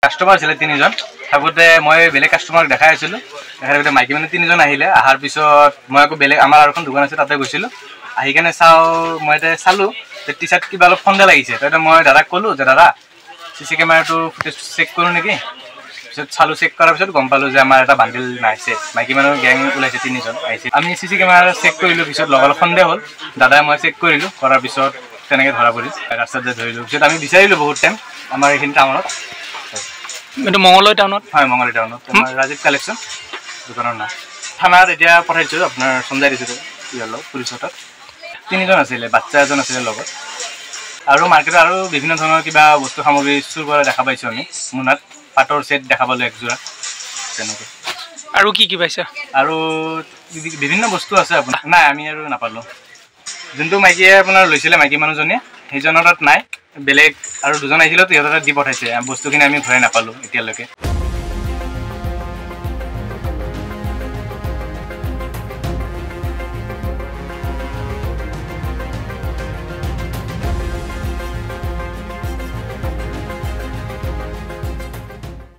customer আছিলে 3জন থাকোঁতে মই বেলেগ কাষ্টমাৰক দেখাই আছিলোঁ দেখাই থাকোঁতে মাইকী মানুহ 3জন আহিলে অহাৰ পিছত মই আকৌ বেলেগ আমাৰ আৰু এখন দোকান আছে তাতে গৈছিলোঁ আহি কেনে চাওঁ মই এতিয়া চালোঁ যে টি চাৰ্ট কিবা অলপ সন্দেহ লাগিছে তাৰপিছত মই দাদাক ক'লোঁ যে দাদা CC কেমেৰাটো ফুটেজ চেক কৰোঁ নেকি পিছত চালোঁ চেক কৰাৰ পিছত গম পালোঁ যে আমাৰ এটা বান্ডিল নাহিছে মাইকী মানুহ গেং ওলাইছে 3জন আহিছে আমি CC কেমেৰা চেক কৰিলোঁ পিছত লগালগ সন্দেহ হ'ল দাদাই মই চেক কৰিলোঁ কৰাৰ পিছত তেনেকৈ ধৰা পৰিল ৰাস্তাত যে ধৰিলোঁ পিছত আমি বিচাৰিলোঁ বহুত টাইম আমাৰ এইখিনি টাউনত এইটো মঙলদৈ টাউনত হয় মঙলদৈ টাউনত আমাৰ ৰাজীৱ কালেকশ্যন দোকানৰ নাম থানাত এতিয়া পঠাইছোঁ আপোনাৰ চমজাই দিছোঁ ইয়াৰ পুলিচৰ তাত 3জন আছিলে বাচ্চা এজন আছিলে লগত আৰু মাৰ্কেটত আৰু বিভিন্ন ধৰণৰ কিবা বস্তু সামগ্ৰী চুৰ কৰা দেখা পাইছোঁ আমি মোনাত পাটৰ ছেট দেখা পালোঁ একযোৰা তেনেকৈ আৰু কি পাইছা আৰু বিভিন্ন বস্তু আছে আপোনাৰ নাই আমি আৰু নাপালোঁ যোনটো মাইকীয়ে আপোনাৰ লৈছিলে মাইকী মানুহজনীয়ে সেইজনৰ তাত নাই বেলেগ আৰু 2জন আহিছিলোঁ সিহঁতৰ তাত দি পঠাইছে বস্তুখিনি আমি ঘূৰাই নাপালোঁ এতিয়ালৈকে